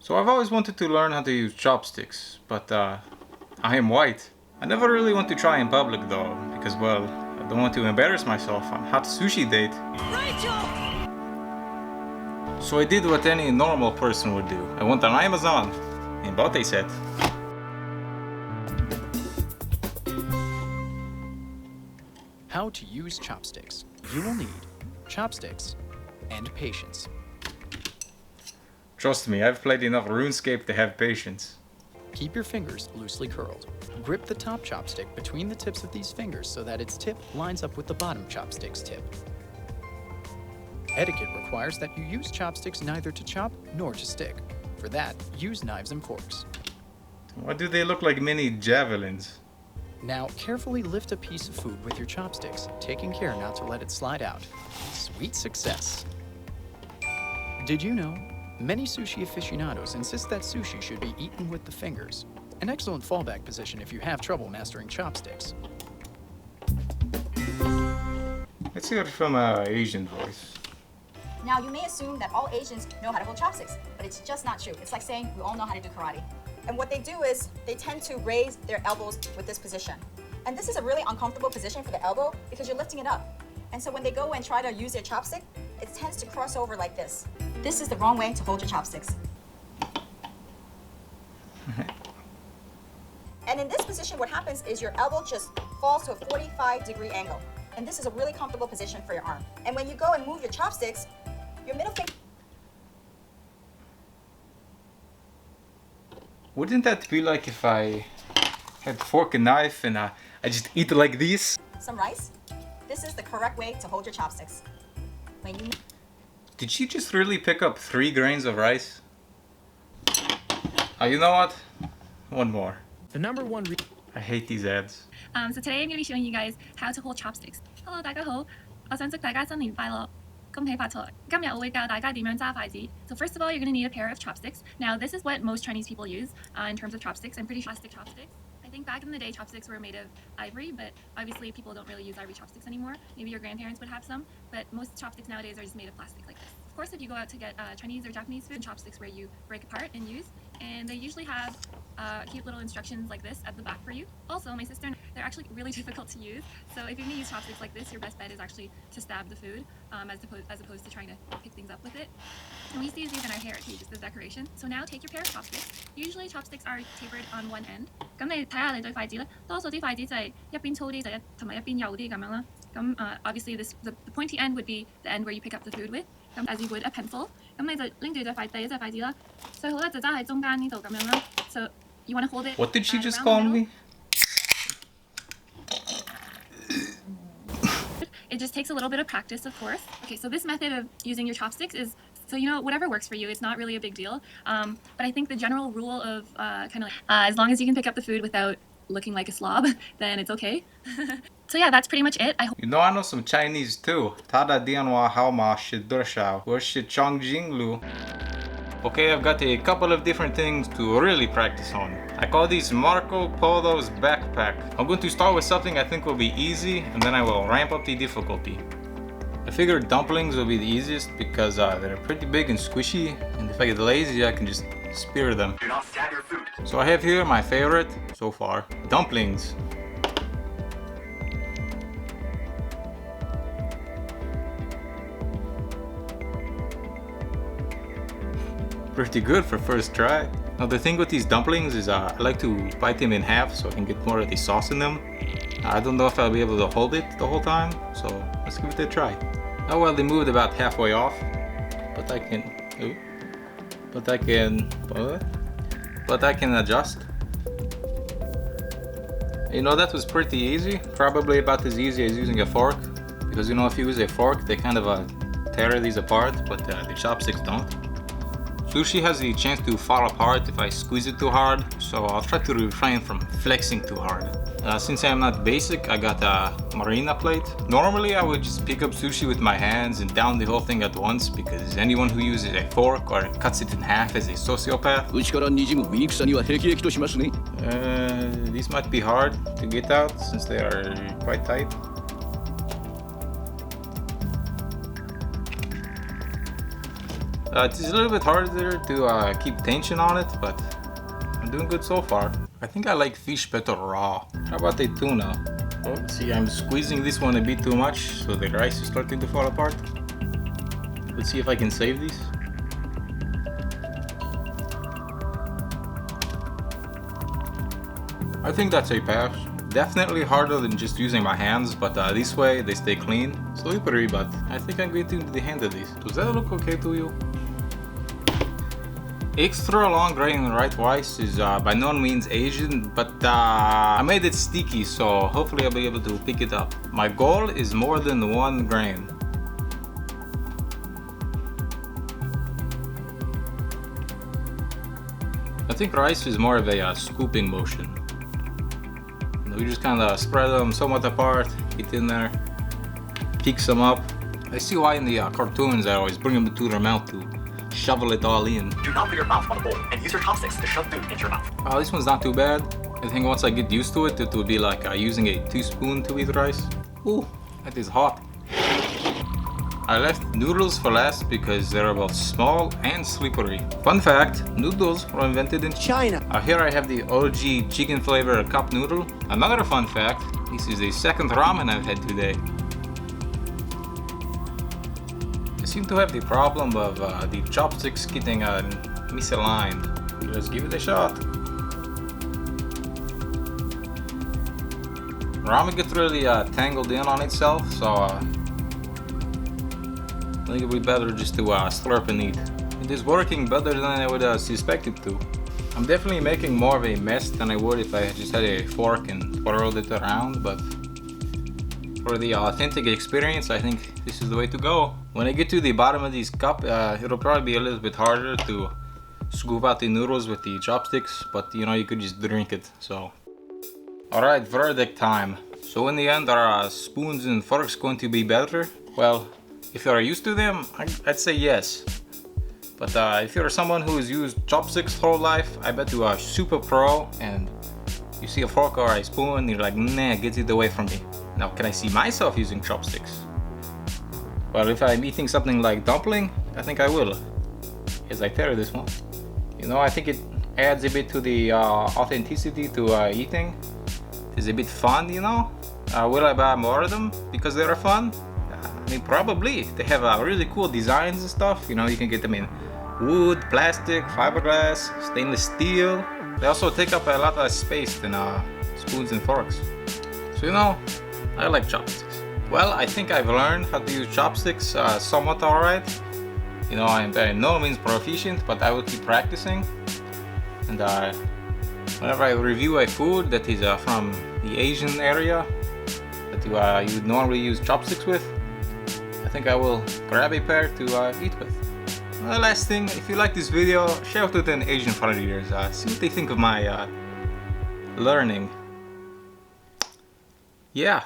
So I've always wanted to learn how to use chopsticks, but I am white. I never really want to try in public though, because well, I don't want to embarrass myself on hot sushi date. Rachel! So I did what any normal person would do. I went on Amazon and bought a set. How to use chopsticks. You will need chopsticks and patience. Trust me, I've played enough RuneScape to have patience. Keep your fingers loosely curled. Grip the top chopstick between the tips of these fingers so that its tip lines up with the bottom chopstick's tip. Etiquette requires that you use chopsticks neither to chop nor to stick. For that, use knives and forks. Why do they look like mini javelins? Now, carefully lift a piece of food with your chopsticks, taking care not to let it slide out. Sweet success! Did you know? Many sushi aficionados insist that sushi should be eaten with the fingers. An excellent fallback position if you have trouble mastering chopsticks. Let's hear it from an Asian voice. Now, you may assume that all Asians know how to hold chopsticks, but it's just not true. It's like saying we all know how to do karate. And what they do is they tend to raise their elbows with this position. And this is a really uncomfortable position for the elbow because you're lifting it up. And so when they go and try to use their chopstick, it tends to cross over like this. This is the wrong way to hold your chopsticks. And in this position, what happens is your elbow just falls to a 45-degree angle. And this is a really comfortable position for your arm. And when you go and move your chopsticks, your middle finger... Wouldn't that be like if I had fork and knife and I just eat it like this? Some rice. This is the correct way to hold your chopsticks. When you... Did she just really pick up 3 grains of rice? You know what? One more. The number one I hate these ads. So today I'm going to be showing you guys how to hold chopsticks. Hello 大家好，我想祝大家新年快樂，恭喜發財。今日我會教大家點樣揸筷子。So first of all, you're going to need a pair of chopsticks. Now this is what most Chinese people use in terms of chopsticks. I'm pretty sure plastic chopsticks. I think back in the day chopsticks were made of ivory, but obviously people don't really use ivory chopsticks anymore. Maybe your grandparents would have some, but most chopsticks nowadays are just made of plastic like this. Of course, if you go out to get Chinese or Japanese food, chopsticks where you break apart and use, and they usually have cute little instructions like this at the back for you. Also, my sister, they're actually really difficult to use, so if you're going to use chopsticks like this, your best bet is actually to stab the food as opposed to trying to pick things up with it. And we used to use these in our hair too, just as decoration. So now take your pair of chopsticks. Usually chopsticks are tapered on one end. 咁你睇下你對筷子咧，多數啲筷子就係一邊粗啲就同埋一邊幼啲咁樣啦。咁obviously the pointy end would be the end where you pick up the food with. As you would a pencil. 咁你就拎住第一隻筷子啦，最好咧就揸喺中間呢度咁樣啦。So you want to hold it. What did she just call me? It just takes a little bit of practice, of course. Okay, so this method of using your chopsticks is, so you know, whatever works for you. It's not really a big deal. But I think the general rule of kind of like, as long as you can pick up the food without looking like a slob, then it's okay. So yeah, that's pretty much it. You know, I know some Chinese too. Tada dianwa haoma shidurshao, Chongjinglu. Okay, I've got a couple of different things to really practice on. I call these Marco Polo's backpack. I'm going to start with something I think will be easy, and then I will ramp up the difficulty. I figured dumplings will be the easiest because they're pretty big and squishy, and if I get lazy, I can just spear them. Do not stab your food. So I have here my favorite so far, dumplings. Pretty good for first try. Now the thing with these dumplings is I like to bite them in half so I can get more of the sauce in them. I don't know if I'll be able to hold it the whole time, so let's give it a try. Oh well, they moved about halfway off, but I can adjust. You know, that was pretty easy, probably about as easy as using a fork, because you know, if you use a fork, they kind of tear these apart, but the chopsticks don't. Sushi has the chance to fall apart if I squeeze it too hard, so I'll try to refrain from flexing too hard. Since I'm not basic, I got a marina plate. Normally I would just pick up sushi with my hands and down the whole thing at once, because anyone who uses a fork or cuts it in half is a sociopath. These might be hard to get out since they are quite tight. It's a little bit harder to keep tension on it, but I'm doing good so far. I think I like fish better raw. How about the tuna? Oh, see, I'm squeezing this one a bit too much, so the rice is starting to fall apart. Let's see if I can save these. I think that's a pass. Definitely harder than just using my hands, but this way they stay clean. Slippery, but I think I'm getting the hang of this. Does that look okay to you? Extra long grain white rice is by no means Asian, but I made it sticky, so hopefully I'll be able to pick it up. My goal is more than 1 grain. I think rice is more of a scooping motion. We just kind of spread them somewhat apart, get in there, pick some up. I see why in the cartoons I always bring them to their mouth to shovel it all in. Do not put your mouth on the bowl and use your chopsticks to shove food into your mouth. This one's not too bad. I think once I get used to it, it will be like using a teaspoon to eat rice. Ooh, that is hot. I left noodles for last because they're both small and slippery. Fun fact, noodles were invented in China. Here I have the OG chicken flavor cup noodle. Another fun fact, this is the second ramen I've had today. I seem to have the problem of the chopsticks getting misaligned. Let's give it a shot. Ramen gets really tangled in on itself, so I think it would be better just to slurp and eat. It is working better than I would suspect it to. I'm definitely making more of a mess than I would if I just had a fork and twirled it around, but for the authentic experience, I think this is the way to go. When I get to the bottom of this cup, it'll probably be a little bit harder to scoop out the noodles with the chopsticks, but you know, you could just drink it, so. Alright, verdict time. So in the end, are spoons and forks going to be better? Well, if you're used to them, I'd say yes. But if you're someone who's used chopsticks whole life, I bet you are super pro and you see a fork or a spoon and you're like, nah, get it away from me. Now, can I see myself using chopsticks? Well, if I'm eating something like dumpling, I think I will. As I tear this one. You know, I think it adds a bit to the authenticity to eating. It's a bit fun, you know? Will I buy more of them because they're fun? I mean, probably. They have really cool designs and stuff. You know, you can get them in wood, plastic, fiberglass, stainless steel. They also take up a lot less space than spoons and forks. So, you know, I like chopsticks. Well, I think I've learned how to use chopsticks somewhat alright. You know, I'm by no means proficient, but I will keep practicing. And whenever I review a food that is from the Asian area, that you normally use chopsticks with, I think I will grab a pair to eat with. The last thing, if you like this video, share it with an Asian friend of yours. See what they think of my learning. Yeah.